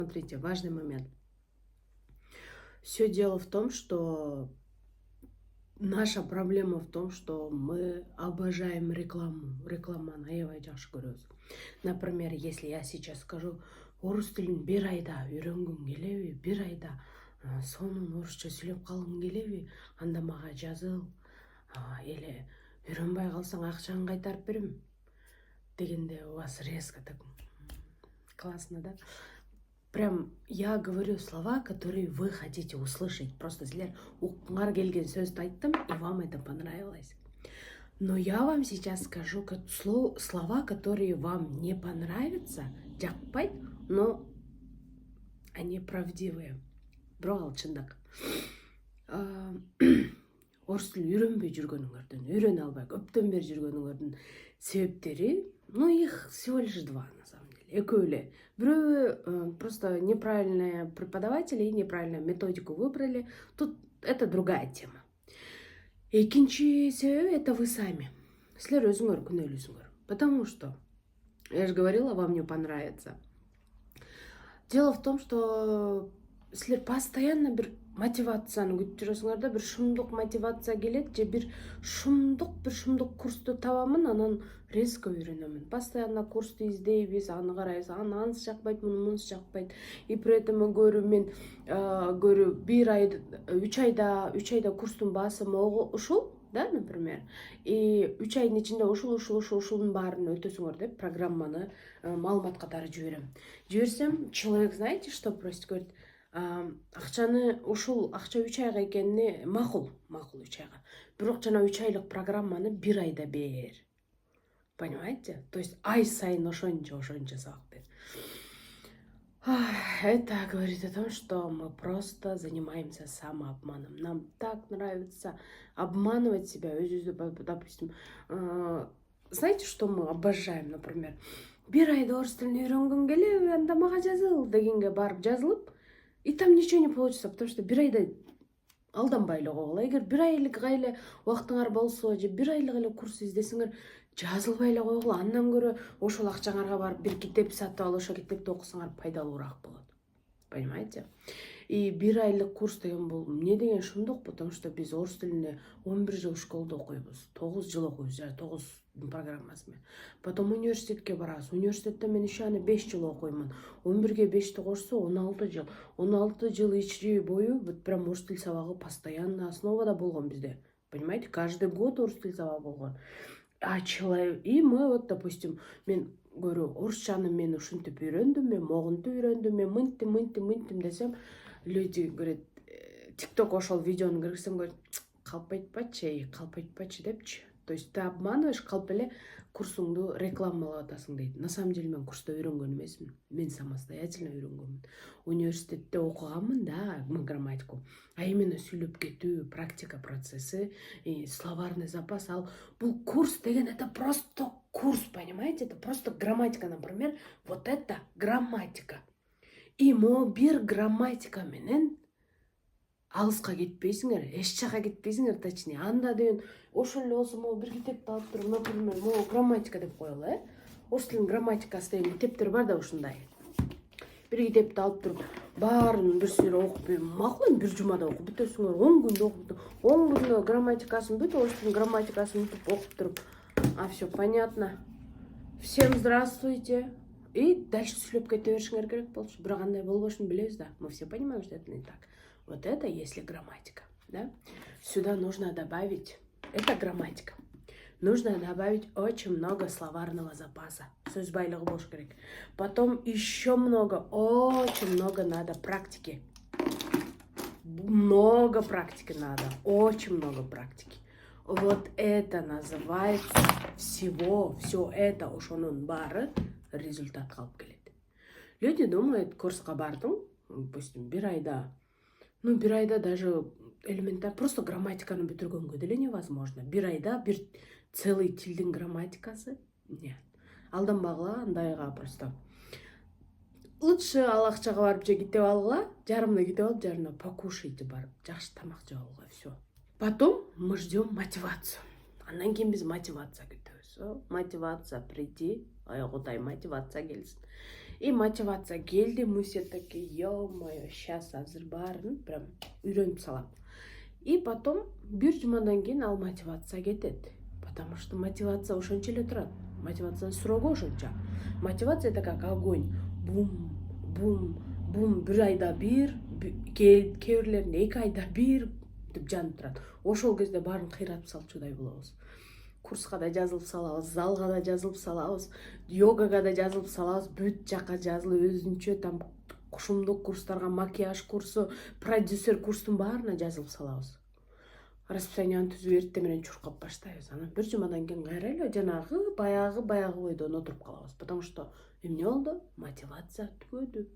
Смотрите, важный момент. Все дело в том, что наша проблема в том, что мы обожаем рекламу. Рекламаны аябай жакшы көрөбүз. Например, если я сейчас скажу, орус тилин бир айда үйрөнгүң келеби, бир айда сонун орусча сүйлөп калгың келеби, анда мага жазыл, эле үйрөнбөй калсаң акчаңды кайтарып берем дегенде у вас резко так классно, да? Прям я говорю слова, которые вы хотите услышать. Просто силер уккуңар келген сөздү айттым, и вам это понравилось. Но я вам сейчас скажу слова, которые вам не понравятся, жакпайт, но они правдивые. Бирок ал чындык. Орус тилин үйрөнбөй жүргөнүңөрдүн, үйрөнө албай көптөн бери жүргөнүңөрдүн себептери, их всего лишь два, на самом деле. Экөө эле. Бирөө просто неправильные преподаватели и неправильную методику выбрали. Тут это другая тема. Экинчи себеби это вы сами. Силер өзүңөр күнөөлүүсүңөр. Потому что, я же говорила, вам не понравится. Дело в том, что силер постоянно бир мотивацияны күтүп жүрөсүңөр да, бир шумдук мотивация келет же бир шумдук курсту табамын, анан резко үйрөнөмүн. Постоянно курсту издейбиз, аны карайбыз, анысы жакпайт, мунусу жакпайт. И при этом мен көрү бир ай, 3 айда курстун баасымы ушул, да, например. И 3 айдын ичинде ушулдун баарын өтөсүңөр деп программаны маалымат катары жиберсем, человек, знаете, что просит? Говорит, акча 3 айга экени макул 3 айга. Бирок жана 3 айлык программаны 1 айда бер. Понимаете? То есть ай сайын ошончо сабак бер. Это говорит о том, что мы просто занимаемся самообманом. Нам так нравится обманывать себя. Допустим, знаете, что мы обожаем, например? Бир айда орус тилин үйрөнгүң келеби, анда мага жазыл дегенге барып жазылып, и там ничего не получится, потому что бир айда алданбай эле койгула. Эгер бир айлык эле убактыңар болсо, же бир айлык эле курс издесеңер, жазылбай эле койгула. Андан көрө ошол акчаңарга барып бир китеп сатып алып, ошол китепти окусаңар пайдалуураак болот. Понимаете? И бир айлык курс деген бул эмне деген шумдук, потому что биз орус тилине 11 жыл школда окуйбуз, 9 жыл окуйбуз, 9 программасы менен. Потом университетке барабыз. Университетте мен еще аны 5 жыл окуймун. 11ге 5ти кошсо 16 жыл. 16 жыл ичи бою вот прям орус тил сабагы постоянно основада болгон bizde. Понимаете? Каждый год орус тил сабагы болгон. И мы вот, допустим, мен көрө орусчаны мен ушинтип үйрөндүм, мен могунтуп үйрөндүм, мен мынтим десем, люди говорят, тикток ошол видеону киргизсем, говорят, калп депчи. То есть ты обманываешь, калп эле курсуңду рекламалап атасың дейт. На самом деле мен курста үйрөнгөн эмесмин. Мен самостоятельно үйрөнгөнмүн. Университетте окуганмын, да, грамматику. А именно сүйлөп кетүү, практика процессы, и словарный запас. Ал бул курс деген это просто курс, понимаете? Это просто грамматика, например. Вот это грамматика. И могу бир грамматика менен алыска кетпейсиңер, эч жака кетпейсиңер, точнее. Анда деген ошол эле болсо могу бир китепти алып туруп, например, могу грамматика деп коелу, орус тилинин грамматикасы деген китептер бар да ушундай. Бир китепти алып туруп, баарын бир сире окуп, макул эми бир жумада окуп бүтөсүңөр, 10 күндө окуп, 10 күндө грамматикасын бүт, орус тилинин грамматикасын бүтүп окуп туруп. Все понятно. Всем здравствуйте. И дальше сүйлөп кете беришиңер керек болчу. Бирок кандай болбошун билебиз да. Мы все понимаем, что это не так. Вот это если грамматика, да? Сюда нужно добавить, это грамматика. Нужно добавить очень много словарного запаса. Сөз байлыгы болуш керек. Потом еще очень много надо практики. Много практики надо, очень много практики. Вот это называется все это ошонун баары результат калып келет. Люди думают, курска бардым, допустим, бир айда даже элементарно, просто грамматиканы бүтүргөнгө деле невозможно. Бир айда бир целый тилдин грамматикасы? Нет. Алданбагыла, андайга просто. Лучше ал акчага барып же китеп алгыла, жарымда китеп алып, жарымда покушайте барып, жакшы тамак жеп алгыла, все. Потом мы ждем мотивацию. Андан кийин биз мотивация күтөбүз. Мотивация приди, Кудай мотивация келсин. И мотивация келди, Муся такие, ё-моё, сейчас азыр баарын прям үйрөнүп салам. И потом бир жумадан кийин ал мотивация кетет. Потому что мотивация ошончо эле турат. Мотивациянын срогу ошончо. Мотивация это как огонь. Бум, бум, бум, бир айда бир, кээ бирлеринде 2 айда бир деп жанып турат. Ошол кезде баарын кыйратып салчудай болобуз. Курска да жазылып салабыз, залга да жазылып салабыз, йогага да жазылып салабыз, бүт жака жазылып өзүнчө там кушумдук курстарга, макияж курсу, продюсер курстун баарына жазылып салабыз. Расписанияны түзүп эртең менен чуркап баштайбыз. Анан бир жумадан кийин кайра эле жанагы баягы бойдон отуруп калабыз. Потому что эмне болду? Мотивация түгөдү.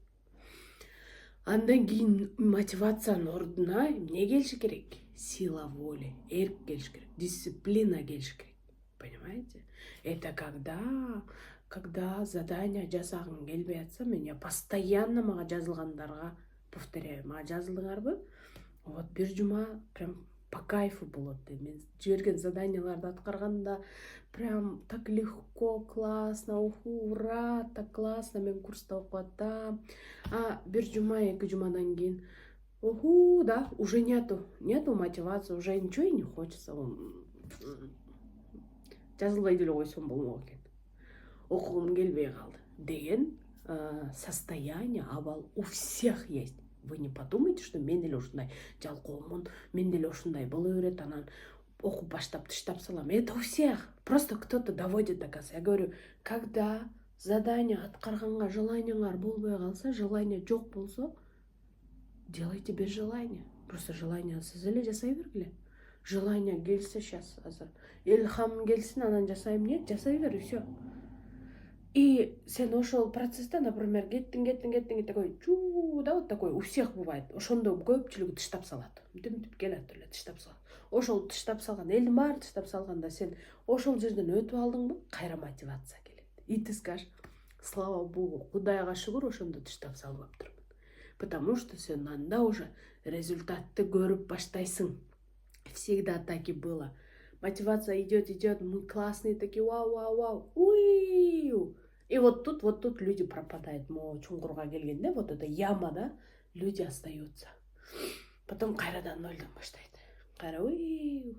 Андан кийин мотивациянын ордуна эмне келиши керек? Сила воли, эрк келиш керек, дисциплина келиш керек. Понимаете? Это когда задание жасагың келбей атса, мен я постоянно мага жазылгандарга повторяю. Мага жазылдыңарбы? Вот бир жума прям по кайфу болот. Мен жиберген заданияларды аткарганда прям так легко, классно, уху, ура, так классно, мен курста окуп атам. А бир жума, 2 жумадан кийин уху, да, уже нету мотивации, уже ничего и не хочется. Жазылбай деле койсом болмок экен. Окугум келбей калды деген состояние, абал у всех есть. Вы не подумайте, что мен деле ушундай жалкоомун, мен деле ушундай боло берет, анан окуп баштап тыштап салам. Это у всех. Просто кто-то доводит до конца. Я говорю, когда задание аткарганга желанияңар болбой калса, желание жок болсо, делайте без желания. Просто желание сиз эле жасай бергиле. Желание келсе сейчас азыр. Илхам келсин, анан жасайм, нет, жасай бер, и все. И сен ошол процесста, например, кеттиң такой чу, да, вот такой у всех бывает. Ошондо көпчүлүгү тыштап салат. Мынтип келет эле тыштап салат. Ошол тыштап салган, элдин баары тыштап салганда сен ошол жерден өтүп алдыңбы, кайра мотивация келет. И ты скажешь, слава Богу, Кудайга шүгүр ошондо тыштап салбаптырмын. Потому что сен анда уже результатты көрүп баштайсың. Всегда так и было. Мотивация идет, мы классные такие, вау, уи. И вот тут люди пропадают. Мы чуңкурга келгенде, вот эта яма, да, люди остаются. Потом кайрадан нольдан баштайт. Кайра, уи.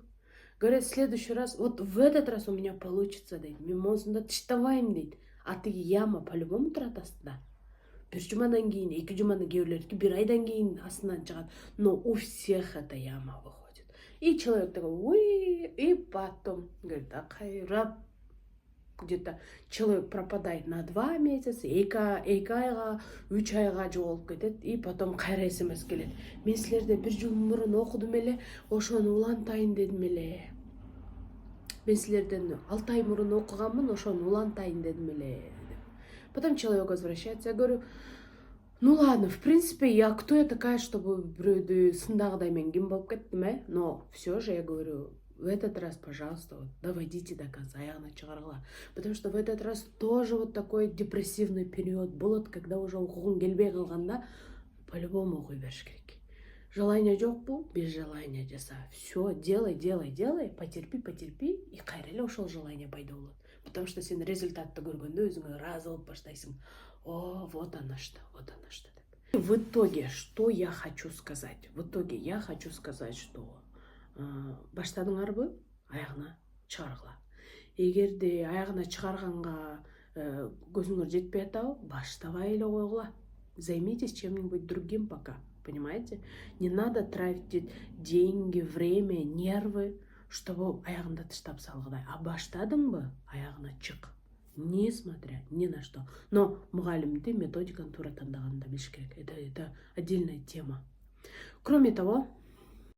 Говорят, в следующий раз, вот в этот раз у меня получится, дейт. Мен монсунда тыштабайм, дейт. А тиги яма по-любому турат астында. Бир жумадан кийин, 2 жумадан кээ бирлердики бир айдан кийин астынан чыгат. Но у всех эта яма выходит. И человек такой, уи, и потом, говорит, а кайрап, где-то человек пропадает на 2 месяца, 2 айга, 3 айга жоголуп кетет, и потом кайра смс келет. Мен силерде 1 жыл мурун окудум эле, ошону улантайын дедим эле. Мен силерден 6 ай мурун окуганмын, ошону улантайын дедим эле. Потом человек возвращается, я говорю, ну ладно, в принципе, кто я такая, чтобы бирөөдү сындагыдай мен ким болуп кеттим, но все же я говорю, в этот раз, пожалуйста, вот, доводите до конца, аягына чыгаргыла. Потому что в этот раз тоже вот такой депрессивный период болот, когда уже окугуң келбей калганда, по-любому окуй бериш керек. Желание жокпу, без желания жаса. Все, делай, потерпи, и кайра эле ошол желание пайда болот. Потому что сен результатты көргөндө өзүңө ыраазы болуп баштайсың. О, вот оно что. В итоге, что я хочу сказать? В итоге я хочу сказать, что баштадыңарбы, аягына чыгаргыла. Эгерде аягына чыгарганга көзүңөр жетпей атабы, баштабай эле койгула. Займитесь чем-нибудь другим пока, понимаете? Не надо тратить деньги, время, нервы, чтобы аягында тыштап салгыдай. А баштадыңбы, аягына чык. Несмотря ни на что. Но мугалимди методиканы туура тандаганда билиш керек. Это отдельная тема. Кроме того,